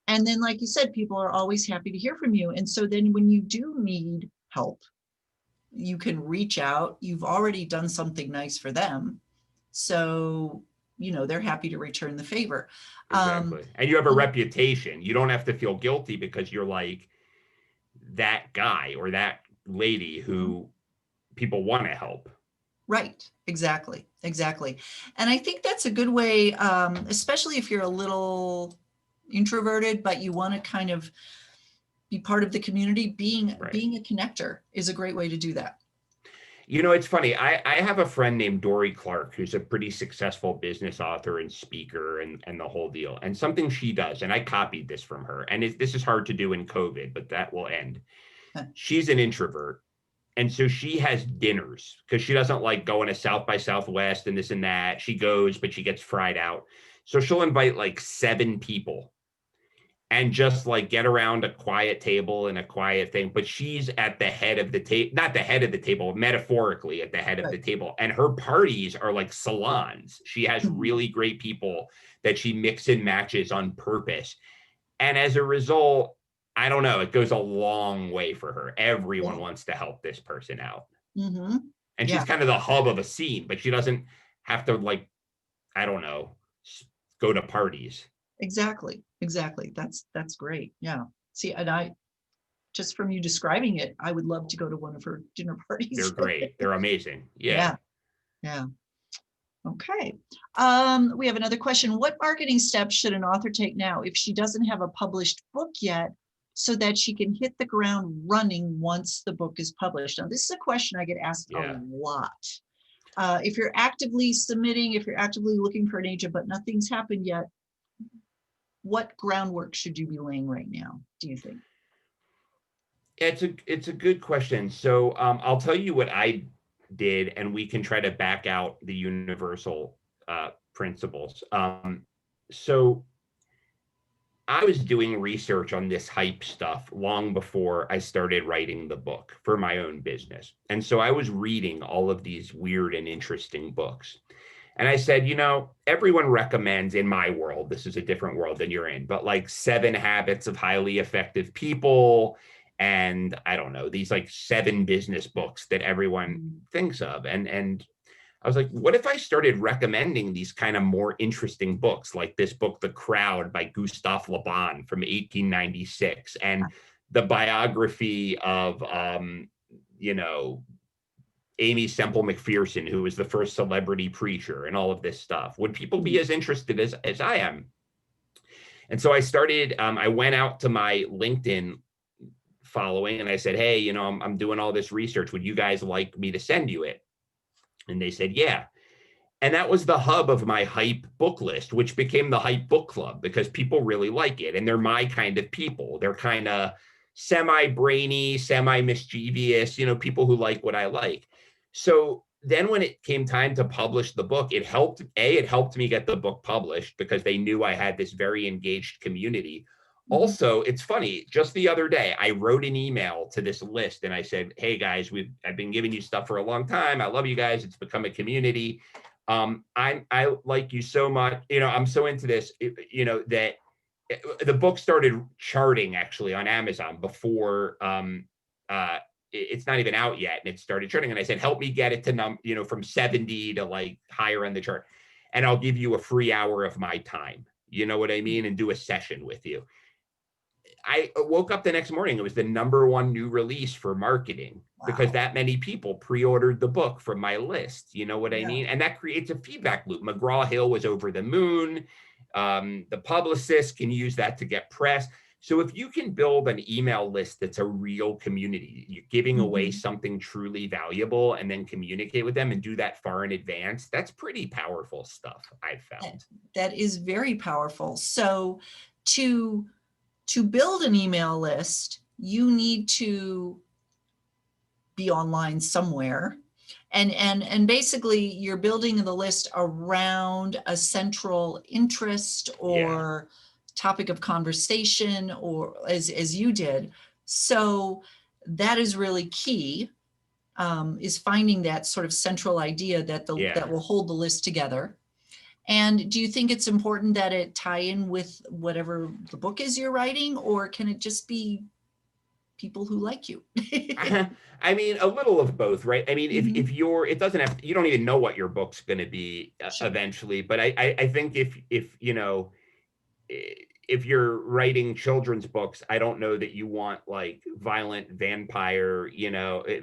And then, like you said, people are always happy to hear from you. And so then when you do need help, you can reach out. You've already done something nice for them. So, they're happy to return the favor. Um, exactly. And you have a reputation. You don't have to feel guilty because you're like that guy or that lady who people want to help. right, exactly, exactly. And I think that's a good way, especially if you're a little introverted, but you want to kind of be part of the community. Being Right. being a connector is a great way to do that. You know, it's funny. I have a friend named Dory Clark who's a pretty successful business author and speaker and the whole deal. And something she does, and I copied this from her, and this is hard to do in COVID, but that will end. She's an introvert. And so she has dinners because she doesn't like going to South by Southwest and this and that. She goes, but she gets fried out. So she'll invite like 7 people and just like get around a quiet table and a quiet thing. But she's at the head of the table, not the head of the table, metaphorically at the head of Right. the table. And her parties are like salons. She has Mhm. really great people that she mix and matches on purpose. And as a result, I don't know, it goes a long way for her. Everyone Yeah. wants to help this person out. Hmm. And she's Yeah, kind of the hub of a scene, but she doesn't have to like, I don't know, go to parties. exactly. Exactly. That's great. Yeah. See, and I just from you describing it, I would love to go to one of her dinner They're parties. great. They're amazing. Yeah. Yeah. Yeah. Okay. We have another question. What marketing steps should an author take now if she doesn't have a published book yet so that she can hit the ground running once the book is published? Now, this is a question I get asked a Yeah. lot. If you're actively submitting, if you're actively looking for an agent, but nothing's happened yet, what groundwork should you be laying right now, do you think? It's a good question. So I'll tell you what I did, and we can try to back out the universal principles. So I was doing research on this hype stuff long before I started writing the book for my own business. And so I was reading all of these weird and interesting books. And I said, everyone recommends in my world, this is a different world than you're in, but like 7 habits of highly effective people. And I don't know, these like 7 business books that everyone Mm, thinks of. And I was like, what if I started recommending these kind of more interesting books, like this book, The Crowd by Gustave Le Bon from 1896, and the biography of, you know, Amy Semple McPherson, who was the first celebrity preacher, and all of this stuff? Would people be mm, as interested as I am? And so I started, I went out to my LinkedIn following and I said, hey, I'm doing all this research. Would you guys like me to send you it? And they said, yeah. And that was the hub of my hype book list, which became the hype book club because people really like it. And they're my kind of people. They're kind of semi brainy, semi mischievous, people who like what I like. So then when it came time to publish the book, it helped me get the book published because they knew I had this very engaged community. mhm, Also, it's funny, just the other day, I wrote an email to this list and I said, hey guys, I've been giving you stuff for a long time. I love you guys. It's become a community. I like you so much. I'm so into this, that the book started charting actually on Amazon before it's not even out yet, and it started charting. And I said, help me get it to from 70 to like higher on the chart, and I'll give you a free hour of my time. You know what I mean? And do a session with you. I woke up the next morning, it was the #1 new release for marketing because Wow. that many people pre-ordered the book from my list. You know what I Yeah. mean? And that creates a feedback loop. McGraw-Hill was over the moon. The publicist can use that to get press. So if you can build an email list that's a real community, you're giving away Mhm. something truly valuable and then communicate with them and do that far in advance, that's pretty powerful stuff, I've That found. that is very powerful. So to to build an email list, you need to be online somewhere. And basically you're building the list around a central interest Yeah. or topic of conversation, or as you did. So that is really key, is finding that sort of central idea that Yeah. will hold the list together. And do you think it's important that it tie in with whatever the book is you're writing, or can it just be people who like you? I mean, a little of both, right? I mean, if Mhm. you're, it doesn't have, you don't even know what your book's going to be Sure. eventually. But I think if you know, if you're writing children's books, I don't know that you want like violent vampire,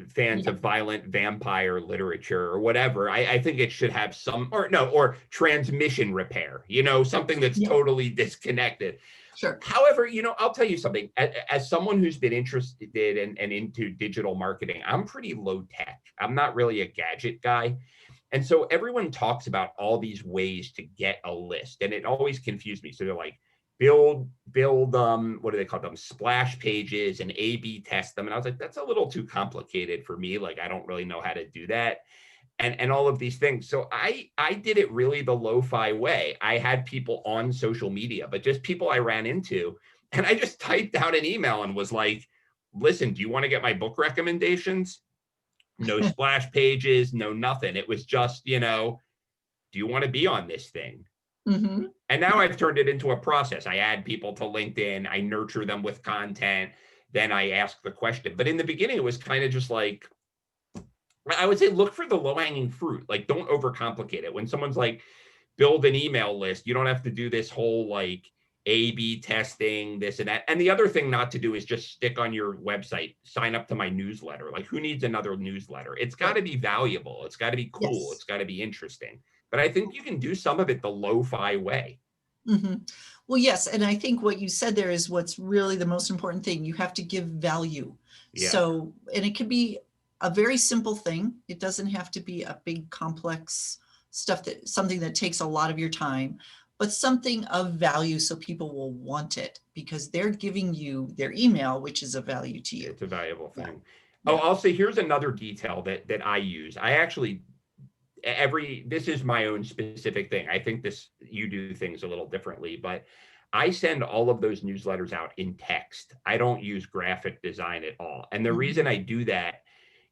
fans Yeah. of violent vampire literature or whatever. I think it should have some, or no, or transmission repair, something that's Yeah. totally disconnected. Sure. However, I'll tell you something. As someone who's been interested and into digital marketing, I'm pretty low tech. I'm not really a gadget guy. And so everyone talks about all these ways to get a list, and it always confused me. So they're like, build what do they call them, splash pages, and A/B test them. And I was like, that's a little too complicated for me. Like, I don't really know how to do that. And all of these things. So I did it really the lo-fi way. I had people on social media, but just people I ran into, and I just typed out an email and was like, listen, do you want to get my book recommendations? No splash pages, no nothing. It was just, do you want to be on this thing? Mhm. And now I've turned it into a process. I add people to LinkedIn, I nurture them with content, then I ask the question. But in the beginning, it was kind of just like, I would say look for the low hanging fruit. Like, don't overcomplicate it. When someone's like, build an email list, you don't have to do this whole like A/B testing, this and that. And the other thing not to do is just stick on your website, sign up to my newsletter. Like, who needs another newsletter? It's got Right. to be valuable. It's got to be cool. Yes. It's got to be interesting. But I think you can do some of it the lo-fi way. Mhm. Well, yes, and I think what you said there is what's really the most important thing. You have to give value. Yeah. So, and it could be a very simple thing. It doesn't have to be a big complex stuff, that something that takes a lot of your time, but something of value so people will want it because they're giving you their email, which is of value to you. It's a valuable Yeah. thing. Oh, Yeah. I'll say here's another detail that I use. I actually this is my own specific thing. I think this you do things a little differently, but I send all of those newsletters out in text. I don't use graphic design at all. And the reason Mhm. I do that,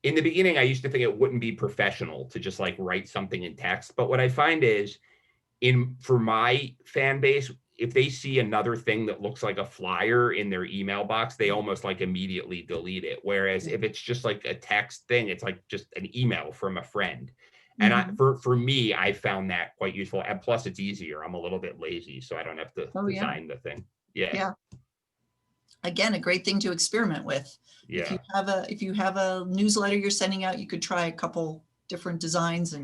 in the beginning, I used to think it wouldn't be professional to just like write something in text. But what I find is in for my fan base, if they see another thing that looks like a flyer in their email box, they almost like immediately delete it. Whereas if it's just like a text thing, it's like just an email from a friend. And Mhm. for me, I found that quite useful. And plus, it's easier. I'm a little bit lazy, so I don't have to Oh, yeah. design the thing. Yeah, Yeah. Again, a great thing to experiment with. yeah. If you have a newsletter you're sending out, you could try a couple different designs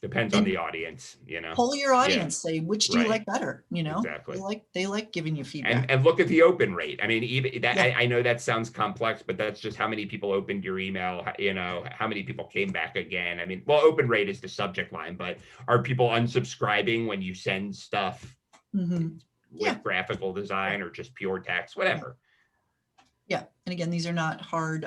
Depends on and the audience, you know. poll your Yeah, audience, say which do you right. like better, Exactly. they like giving you and feedback. and look at the open rate. I mean, even that Yeah. I know that sounds complex, but that's just how many people opened your email. How many people came back again. I mean, well, open rate is the subject line, but are people unsubscribing when you send stuff Hmm. Yeah. with graphical Yeah. design or just pure text, Yeah. whatever? Yeah. And again, these are not hard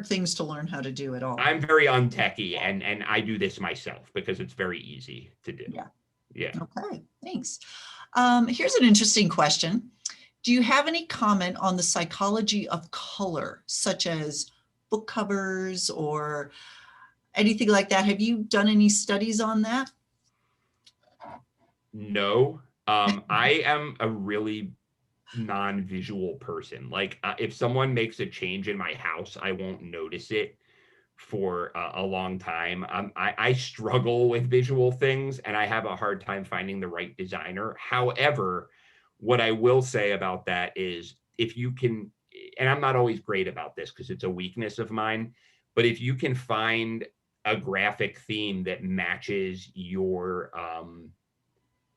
things to learn how to do at all. I'm very untechy, and I do this myself because it's very easy to do. Yeah. Yeah. Okay. Thanks. Here's an interesting question. Do you have any comment on the psychology of color, such as book covers or anything like that? Have you done any studies on that? No. I am a really non-visual person. Like, if someone makes a change in my house, I won't notice it for a long time. I struggle with visual things, and I have a hard time finding the right designer. However, what I will say about that is if you can, and I'm not always great about this because it's a weakness of mine, but if you can find a graphic theme that matches your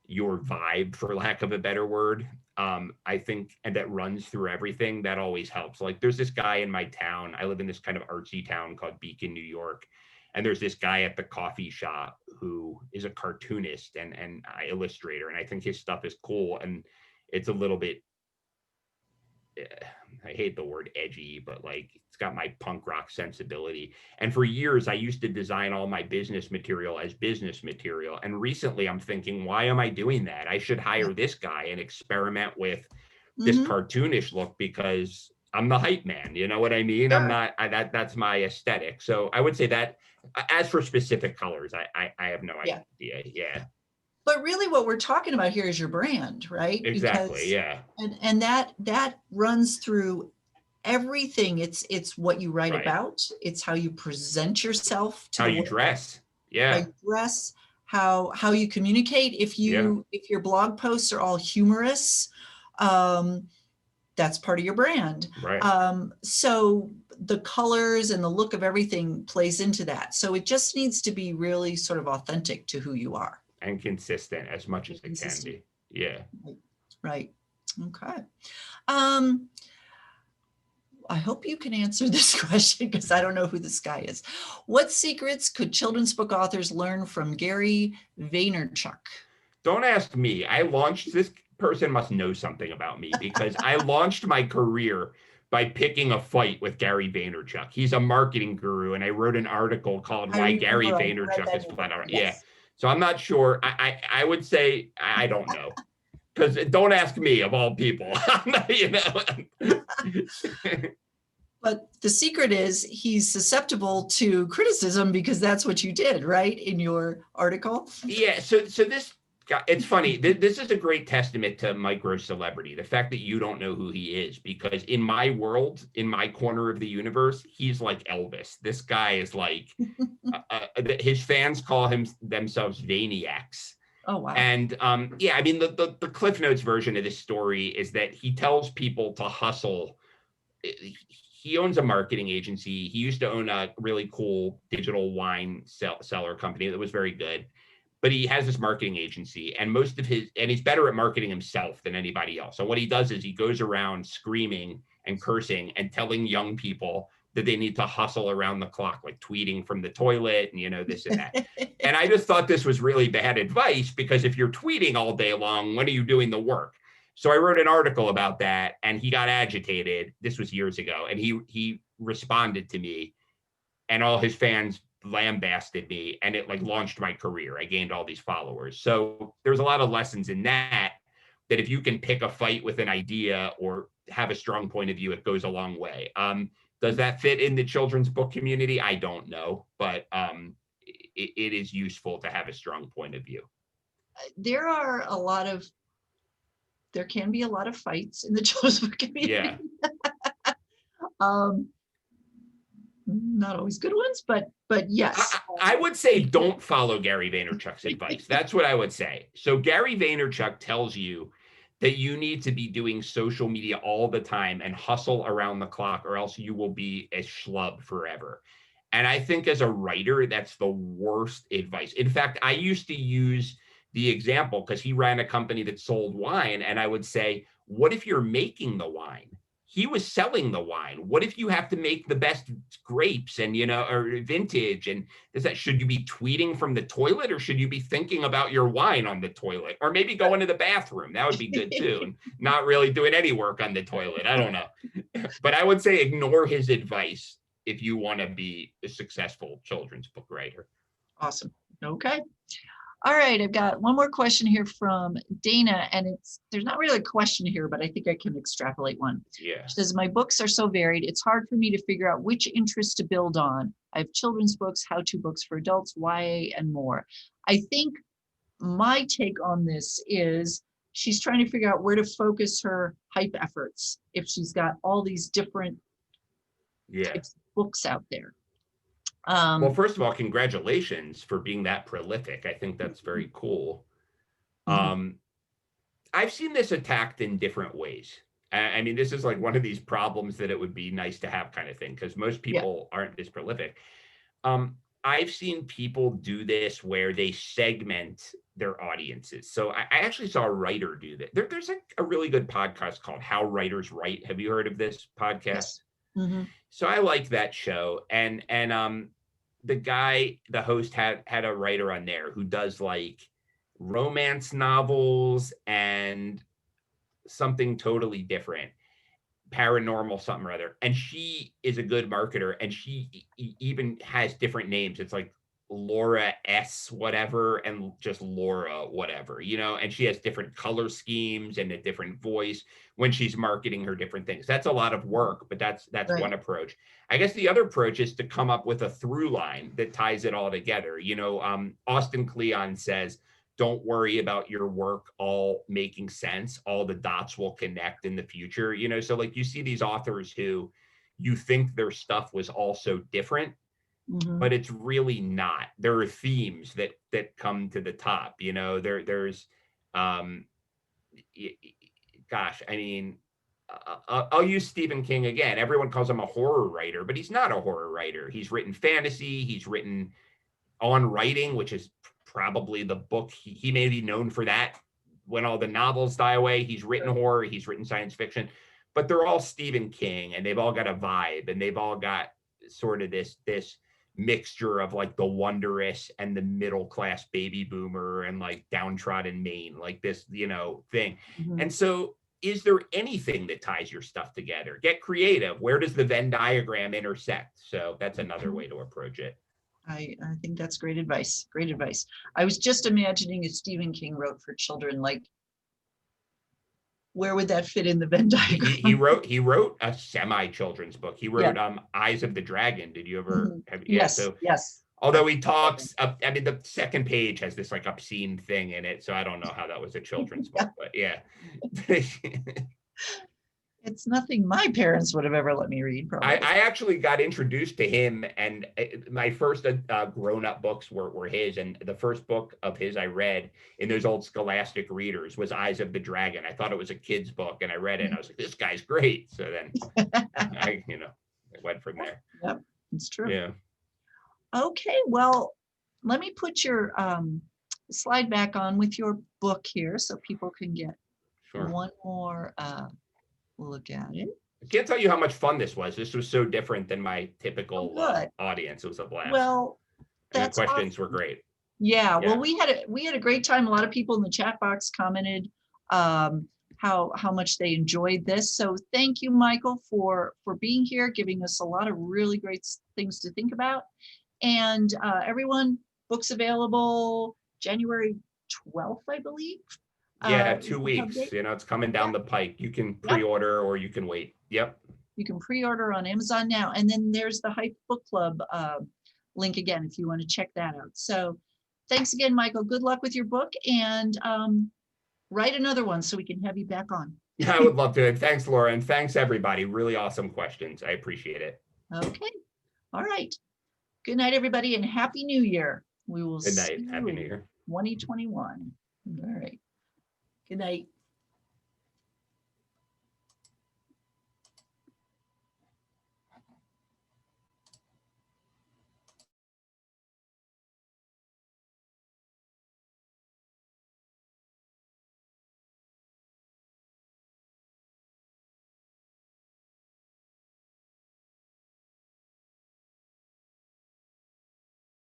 vibe, for lack of a better word, I think, and that runs through everything, that always helps. Like there's this guy in my town. I live in this kind of artsy town called Beacon, New York. And there's this guy at the coffee shop who is a cartoonist and illustrator. And I think his stuff is cool. And it's a little bit, I hate the word edgy, but like it's got my punk rock sensibility. And for years, I used to design all my business material as business material. And recently, I'm thinking, why am I doing that? I should hire this guy and experiment with this Mm-hmm. cartoonish look because I'm the hype man. You know what I mean? I'm Sure. not. That's my aesthetic. So I would say that. As for specific colors, I have no Yeah. idea. Yeah, But really what we're talking about here is your brand, right? exactly. Because Yeah, and that runs through everything. It's what you write right. about, it's how you present yourself to How the you world, dress. how Yeah, you dress, how you communicate. yeah, If your blog posts are all humorous, um, that's part of your brand. right. So the colors and the look of everything plays into that. So it just needs to be really sort of authentic to who you are. And consistent as much as And it can consistent. be. Yeah. Right. Right. Okay. Um, I hope you can answer this question because I don't know who this guy is. What secrets could children's book authors learn from Gary Vaynerchuk? Don't ask me. I launched this person must know something about me because I launched my career by picking a fight with Gary Vaynerchuk. He's a marketing guru, and I wrote an article called I "Why Gary remember I read Vaynerchuk that is in the book. Flat Out." Yeah, Yes. so I'm not sure. I would say I don't know because don't ask me of all people. You know. But the secret is he's susceptible to criticism because that's what you did, right? In your article. Yeah, so this guy, it's funny. This is a great testament to micro celebrity. The fact that you don't know who he is, because in my world, in my corner of the universe, he's like Elvis. This guy is like, his fans call him themselves Vaniacs. Oh, wow. And yeah, I mean the Cliff Notes version of this story is that he tells people to hustle. He owns a marketing agency. He used to own a really cool digital wine seller company that was very good, but he has this marketing agency, and he's better at marketing himself than anybody else. So what he does is he goes around screaming and cursing and telling young people that they need to hustle around the clock, like tweeting from the toilet and, this and that. And I just thought this was really bad advice, because if you're tweeting all day long, when are you doing the work? So I wrote an article about that, and he got agitated. This was years ago, and he responded to me, and all his fans lambasted me, and it like launched my career. I gained all these followers. So there's a lot of lessons in that if you can pick a fight with an idea or have a strong point of view, it goes a long way. Does that fit in the children's book community? I don't know, but it is useful to have a strong point of view. There are a lot of, there can be a lot of fights in the children's book Yeah. community. Um, not always good ones, but yes. I would say don't follow Gary Vaynerchuk's advice. That's what I would say. So Gary Vaynerchuk tells you that you need to be doing social media all the time and hustle around the clock, or else you will be a schlub forever. And I think as a writer, that's the worst advice. In fact, I used to use the example because he ran a company that sold wine. And I would say, what if you're making the wine? He was selling the wine. What if you have to make the best grapes and, or vintage? And should you be tweeting from the toilet, or should you be thinking about your wine on the toilet, or maybe going to the bathroom? That would be good too. And not really doing any work on the toilet. I don't know. But I would say ignore his advice if you want to be a successful children's book writer. Awesome. Okay. All right, I've got one more question here from Dana, and there's not really a question here, but I think I can extrapolate one. Yeah. She says, my books are so varied, it's hard for me to figure out which interests to build on. I have children's books, how-to books for adults, YA, and more. I think my take on this is she's trying to figure out where to focus her hype efforts if she's got all these different types of books out there. Well, first of all, congratulations for being that prolific. I think that's very cool. Mm-hmm. I've seen this attacked in different ways. I mean, this is like one of these problems that it would be nice to have kind of thing, because most Yeah. people aren't this prolific. I've seen people do this where they segment their audiences. So I actually saw a writer do that. There's a really good podcast called How Writers Write. Have you heard of this podcast? Yes. Mm-hmm. So I like that show. And the host had a writer on there who does like romance novels and something totally different, paranormal something or other. And she is a good marketer, and she even has different names. It's like Laura S whatever and just Laura whatever, and she has different color schemes and a different voice when she's marketing her different things. That's a lot of work, but that's Right. one approach. I guess the other approach is to come up with a through line that ties it all together. Austin Kleon says, don't worry about your work all making sense. All the dots will connect in the future. So like you see these authors who you think their stuff was also different, Mm-hmm. but it's really not. There are themes that come to the top. There's gosh, I mean, I'll use Stephen King again. Everyone calls him a horror writer, but he's not a horror writer. He's written fantasy. He's written On Writing, which is probably the book he may be known for that. When all the novels die away, he's written horror, he's written science fiction, but they're all Stephen King, and they've all got a vibe, and they've all got sort of this mixture of like the wondrous and the middle class baby boomer and like downtrodden Maine, like this thing. Mm-hmm. And so is there anything that ties your stuff together? Get creative. Where does the Venn diagram intersect? So that's another way to approach it. I think that's great advice. Great advice. I was just imagining if Stephen King wrote for children, like where would that fit in the Venn diagram? He wrote a semi children's book. He wrote Eyes of the Dragon. Did you ever have? Yeah. Yes. So Yes. although he talks, I mean, the second page has this like obscene thing in it, so I don't know how that was a children's book, but yeah. It's nothing my parents would have ever let me read, probably. I actually got introduced to him, and my first grown-up books were his, and the first book of his I read in those old Scholastic readers was Eyes of the Dragon. I thought it was a kid's book, and I read it, and I was like, this guy's great. So then I went from there. Yep, it's true. Yeah. Okay, well, let me put your slide back on with your book here so people can get one more look at it. I can't tell you how much fun this was. This was so different than my typical audience. It was a blast. Well, and the questions were great. Yeah, well, we had a great time. A lot of people in the chat box commented how much they enjoyed this. So thank you, Michael, for being here, giving us a lot of really great things to think about. And everyone, books available January 12th, I believe. Yeah, 2 weeks. It's coming down the pike. You can pre-order or you can wait. Yep. You can pre-order on Amazon now. And then there's the Hype Book Club link again, if you want to check that out. So thanks again, Michael. Good luck with your book, and write another one so we can have you back on. Yeah, I would love to. And thanks, Laura. And thanks, everybody. Really awesome questions. I appreciate it. Okay. All right. Good night, everybody, and Happy New Year. We will Good night. Happy New Year. 2021. All right. Good night.